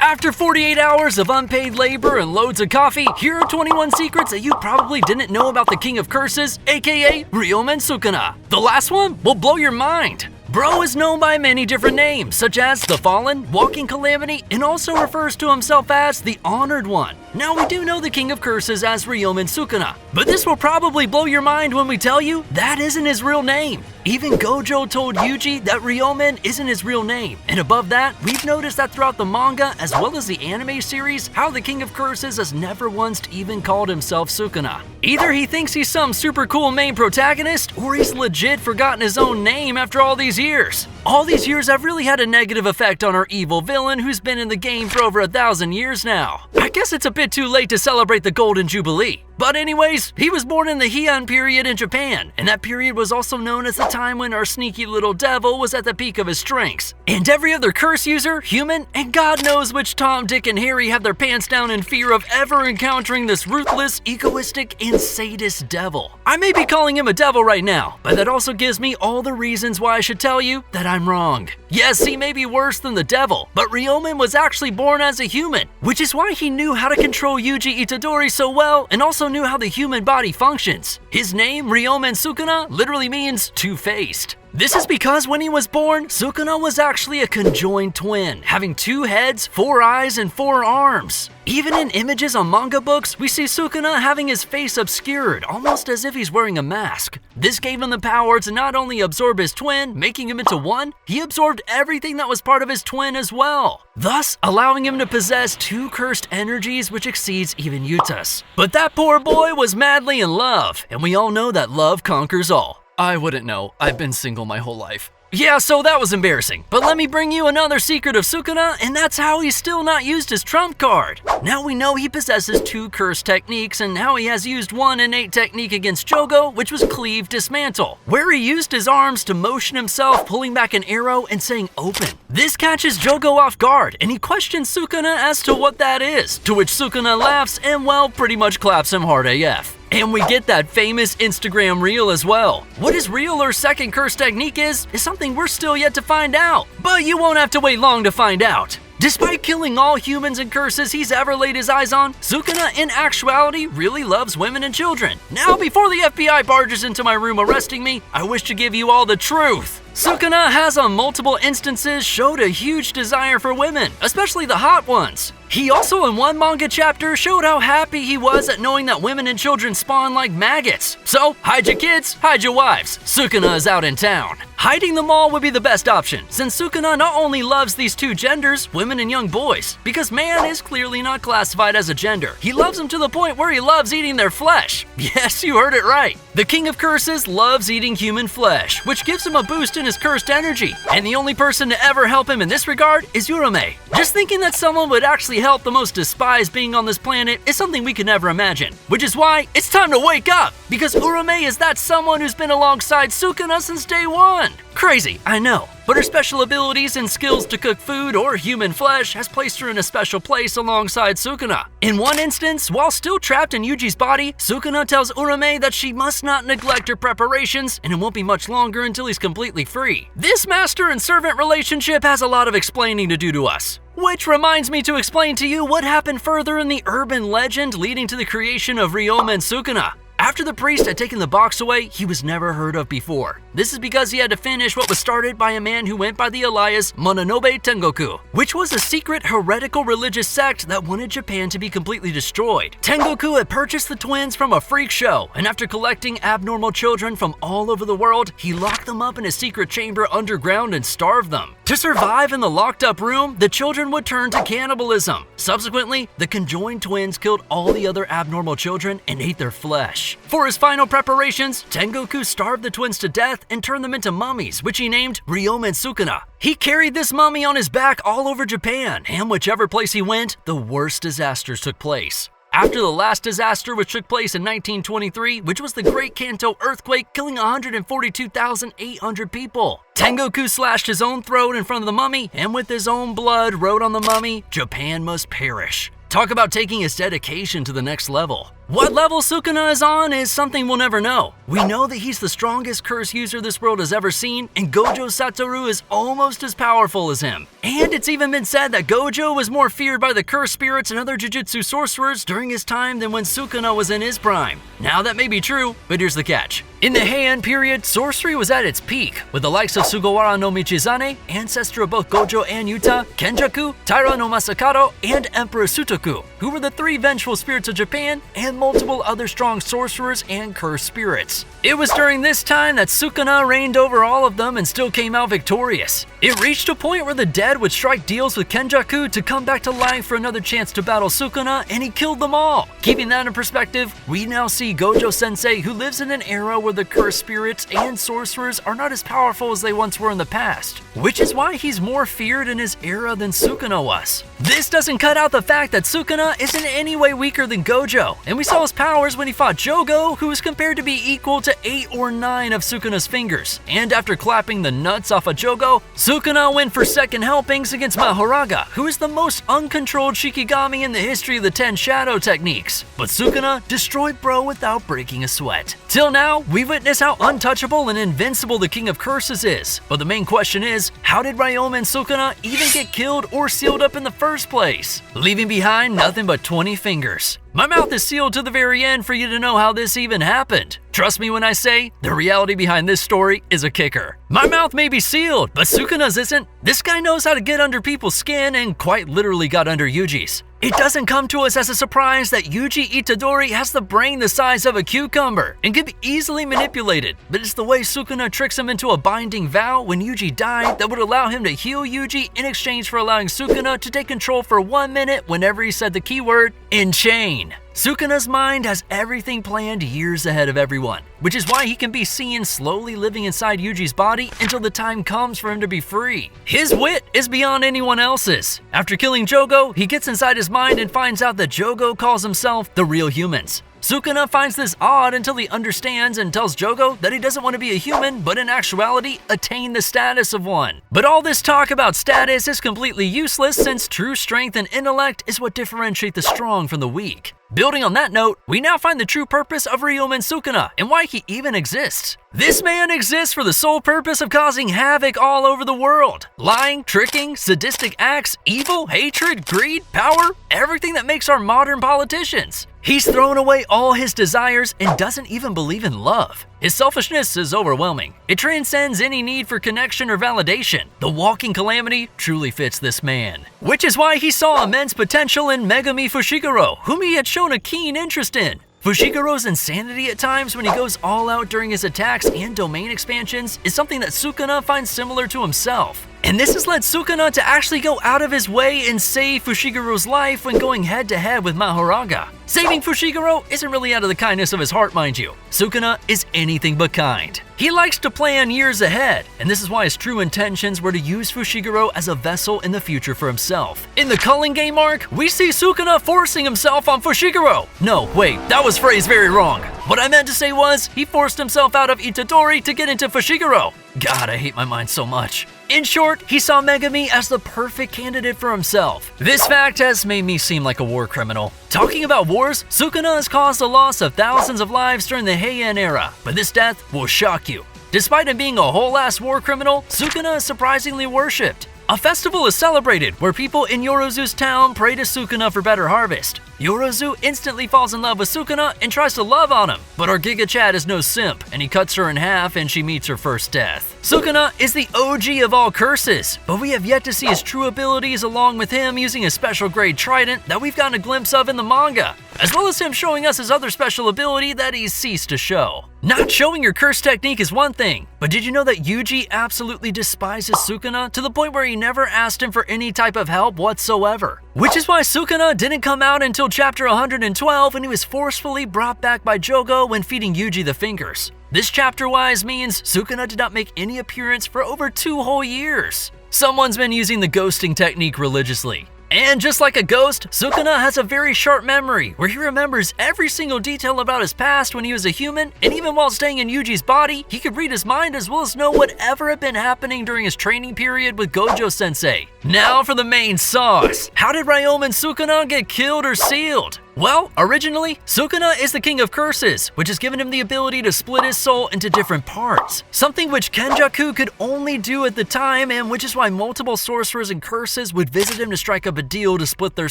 After 48 hours of unpaid labor and loads of coffee, here are 21 secrets that you probably didn't know about the King of Curses, aka Ryomen Sukuna. The last one will blow your mind. Bro is known by many different names, such as the Fallen, Walking Calamity, and also refers to himself as the Honored One. Now we do know the King of Curses as Ryomen Sukuna, but this will probably blow your mind when we tell you that isn't his real name. Even Gojo told Yuji that Ryomen isn't his real name, and above that, we've noticed that throughout the manga as well as the anime series, how the King of Curses has never once even called himself Sukuna. Either he thinks he's some super cool main protagonist, or he's legit forgotten his own name after all these years. All these years have really had a negative effect on our evil villain who's been in the game for over 1,000 years now. I guess it's a bit too late to celebrate the Golden Jubilee. But anyways, he was born in the Heian period in Japan, and that period was also known as the time when our sneaky little devil was at the peak of his strengths. And every other curse user, human, and God knows which Tom, Dick, and Harry have their pants down in fear of ever encountering this ruthless, egoistic, and sadist devil. I may be calling him a devil right now, but that also gives me all the reasons why I should tell you that I'm wrong. Yes, he may be worse than the devil, but Ryomen was actually born as a human, which is why he knew how to control Yuji Itadori so well, and also knew how the human body functions. His name, Ryomen Sukuna, literally means two-faced. This is because when he was born, Sukuna was actually a conjoined twin, having 2 heads, 4 eyes, and 4 arms. Even in images on manga books, we see Sukuna having his face obscured, almost as if he's wearing a mask. This gave him the power to not only absorb his twin, making him into one, he absorbed everything that was part of his twin as well, thus allowing him to possess 2 cursed energies which exceeds even Yuta's. But that poor boy was madly in love, and we all know that love conquers all. I wouldn't know. I've been single my whole life. Yeah, so that was embarrassing. But let me bring you another secret of Sukuna, and that's how he's still not used his trump card. Now we know he possesses 2 curse techniques, and how he has used one innate technique against Jogo, which was Cleave Dismantle, where he used his arms to motion himself, pulling back an arrow and saying open. This catches Jogo off guard, and he questions Sukuna as to what that is, to which Sukuna laughs and, well, pretty much claps him hard AF. And we get that famous Instagram reel as well. What his real or second curse technique is something we're still yet to find out. But you won't have to wait long to find out. Despite killing all humans and curses he's ever laid his eyes on, Sukuna in actuality really loves women and children. Now, before the FBI barges into my room arresting me, I wish to give you all the truth. Sukuna has on multiple instances showed a huge desire for women, especially the hot ones. He also in one manga chapter showed how happy he was at knowing that women and children spawn like maggots. So, hide your kids, hide your wives. Sukuna is out in town. Hiding them all would be the best option, since Sukuna not only loves these 2 genders, women and young boys, because man is clearly not classified as a gender. He loves them to the point where he loves eating their flesh. Yes, you heard it right. The King of Curses loves eating human flesh, which gives him a boost in his cursed energy, and the only person to ever help him in this regard is Urame. Just thinking that someone would actually help the most despised being on this planet is something we could never imagine, which is why it's time to wake up, because Urame is that someone who's been alongside Sukuna since day one. Crazy, I know, but her special abilities and skills to cook food or human flesh has placed her in a special place alongside Sukuna. In one instance, while still trapped in Yuji's body, Sukuna tells Urame that she must not neglect her preparations, and it won't be much longer until he's completely free. This master and servant relationship has a lot of explaining to do to us. Which reminds me to explain to you what happened further in the urban legend leading to the creation of Ryomen Sukuna. After the priest had taken the box away, he was never heard of before. This is because he had to finish what was started by a man who went by the alias Mononobe Tengoku, which was a secret heretical religious sect that wanted Japan to be completely destroyed. Tengoku had purchased the twins from a freak show, and after collecting abnormal children from all over the world, he locked them up in a secret chamber underground and starved them. To survive in the locked up room, the children would turn to cannibalism. Subsequently, the conjoined twins killed all the other abnormal children and ate their flesh. For his final preparations, Tengoku starved the twins to death and turned them into mummies, which he named Ryomen Sukuna. He carried this mummy on his back all over Japan, and whichever place he went, the worst disasters took place. After the last disaster, which took place in 1923, which was the Great Kanto earthquake, killing 142,800 people, Tengoku slashed his own throat in front of the mummy, and with his own blood wrote on the mummy, "Japan must perish." Talk about taking his dedication to the next level. What level Sukuna is on is something we'll never know. We know that he's the strongest curse user this world has ever seen, and Gojo Satoru is almost as powerful as him. And it's even been said that Gojo was more feared by the curse spirits and other Jujutsu sorcerers during his time than when Sukuna was in his prime. Now that may be true, but here's the catch. In the Heian period, sorcery was at its peak, with the likes of Sugawara no Michizane, ancestor of both Gojo and Yuta, Kenjaku, Taira no Masakado, and Emperor Sutoku, who were the three vengeful spirits of Japan, and multiple other strong sorcerers and cursed spirits. It was during this time that Sukuna reigned over all of them and still came out victorious. It reached a point where the dead would strike deals with Kenjaku to come back to life for another chance to battle Sukuna, and he killed them all. Keeping that in perspective, we now see Gojo Sensei, who lives in an era where the cursed spirits and sorcerers are not as powerful as they once were in the past, which is why he's more feared in his era than Sukuna was. This doesn't cut out the fact that Sukuna isn't in any way weaker than Gojo, and we saw his powers when he fought Jogo, who was compared to be equal to 8 or 9 of Sukuna's fingers. And after clapping the nuts off of Jogo, Sukuna went for second helpings against Mahoraga, who is the most uncontrolled Shikigami in the history of the 10 Shadow techniques. But Sukuna destroyed Bro without breaking a sweat. Till now, we've witnessed how untouchable and invincible the King of Curses is. But the main question is, how did Ryoma and Sukuna even get killed or sealed up in the first place, leaving behind nothing but 20 fingers? My mouth is sealed to the very end for you to know how this even happened. Trust me when I say, the reality behind this story is a kicker. My mouth may be sealed, but Sukuna's isn't. This guy knows how to get under people's skin and quite literally got under Yuji's. It doesn't come to us as a surprise that Yuji Itadori has the brain the size of a cucumber and can be easily manipulated, but it's the way Sukuna tricks him into a binding vow when Yuji died that would allow him to heal Yuji in exchange for allowing Sukuna to take control for 1 minute whenever he said the keyword, "Enchain." Sukuna's mind has everything planned years ahead of everyone, which is why he can be seen slowly living inside Yuji's body until the time comes for him to be free. His wit is beyond anyone else's. After killing Jogo, he gets inside his mind and finds out that Jogo calls himself the real humans. Sukuna finds this odd until he understands and tells Jogo that he doesn't want to be a human, but in actuality, attain the status of one. But all this talk about status is completely useless since true strength and intellect is what differentiate the strong from the weak. Building on that note, we now find the true purpose of Ryoma Sukuna and why he even exists. This man exists for the sole purpose of causing havoc all over the world. Lying, tricking, sadistic acts, evil, hatred, greed, power, everything that makes our modern politicians. He's thrown away all his desires and doesn't even believe in love. His selfishness is overwhelming. It transcends any need for connection or validation. The walking calamity truly fits this man. Which is why he saw immense potential in Megumi Fushiguro, whom he had shown a keen interest in. Fushigaro's insanity at times when he goes all out during his attacks and domain expansions is something that Sukuna finds similar to himself. And this has led Sukuna to actually go out of his way and save Fushigaro's life when going head to head with Mahoraga. Saving Fushiguro isn't really out of the kindness of his heart, mind you. Sukuna is anything but kind. He likes to plan years ahead, and this is why his true intentions were to use Fushiguro as a vessel in the future for himself. In the Culling Game arc, we see Sukuna forcing himself on Fushiguro. No, wait, that was phrased very wrong. What I meant to say was, he forced himself out of Itadori to get into Fushiguro. God, I hate my mind so much. In short, he saw Megumi as the perfect candidate for himself. This fact has made me seem like a war criminal. Talking about wars, Sukuna has caused the loss of thousands of lives during the Heian era, but this death will shock you. Despite him being a whole-ass war criminal, Sukuna is surprisingly worshipped. A festival is celebrated where people in Yorozu's town pray to Sukuna for better harvest. Yorozu instantly falls in love with Sukuna and tries to love on him, but our Giga Chad is no simp and he cuts her in half and she meets her first death. Sukuna is the OG of all curses, but we have yet to see his true abilities along with him using a special grade trident that we've gotten a glimpse of in the manga, as well as him showing us his other special ability that he's ceased to show. Not showing your curse technique is one thing, but did you know that Yuji absolutely despises Sukuna to the point where he never asked him for any type of help whatsoever? Which is why Sukuna didn't come out until chapter 112 when he was forcefully brought back by Jogo when feeding Yuji the fingers. This chapter-wise means Sukuna did not make any appearance for over 2 whole years. Someone's been using the ghosting technique religiously. And just like a ghost, Sukuna has a very sharp memory where he remembers every single detail about his past when he was a human, and even while staying in Yuji's body, he could read his mind as well as know whatever had been happening during his training period with Gojo Sensei. Now for the main sauce. How did Ryoma and Sukuna get killed or sealed? Well, originally, Sukuna is the king of curses, which has given him the ability to split his soul into different parts, something which Kenjaku could only do at the time, and which is why multiple sorcerers and curses would visit him to strike up a deal to split their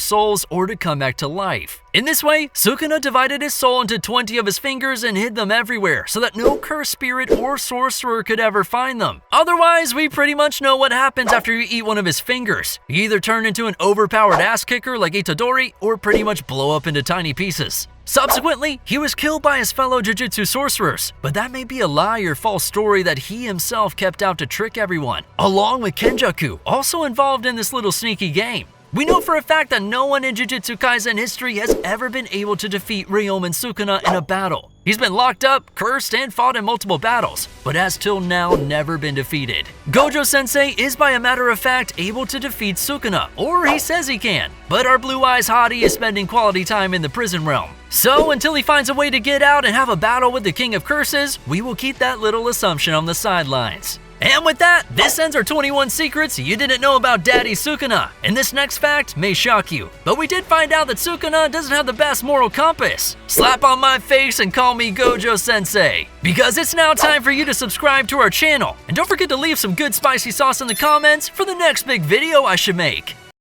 souls or to come back to life. In this way, Sukuna divided his soul into 20 of his fingers and hid them everywhere so that no cursed spirit or sorcerer could ever find them. Otherwise, we pretty much know what happens after you eat one of his fingers. You either turn into an overpowered ass kicker like Itadori or pretty much blow up into tiny pieces. Subsequently, he was killed by his fellow Jujutsu sorcerers, but that may be a lie or false story that he himself kept out to trick everyone, along with Kenjaku, also involved in this little sneaky game. We know for a fact that no one in Jujutsu Kaisen history has ever been able to defeat Ryomen Sukuna in a battle. He's been locked up, cursed, and fought in multiple battles, but has till now never been defeated. Gojo-sensei is by a matter of fact able to defeat Sukuna, or he says he can, but our Blue Eyes hottie is spending quality time in the prison realm. So until he finds a way to get out and have a battle with the King of Curses, we will keep that little assumption on the sidelines. And with that, this ends our 21 secrets you didn't know about Daddy Sukuna. And this next fact may shock you, but we did find out that Sukuna doesn't have the best moral compass. Slap on my face and call me Gojo-sensei. Because it's now time for you to subscribe to our channel. And don't forget to leave some good spicy sauce in the comments for the next big video I should make.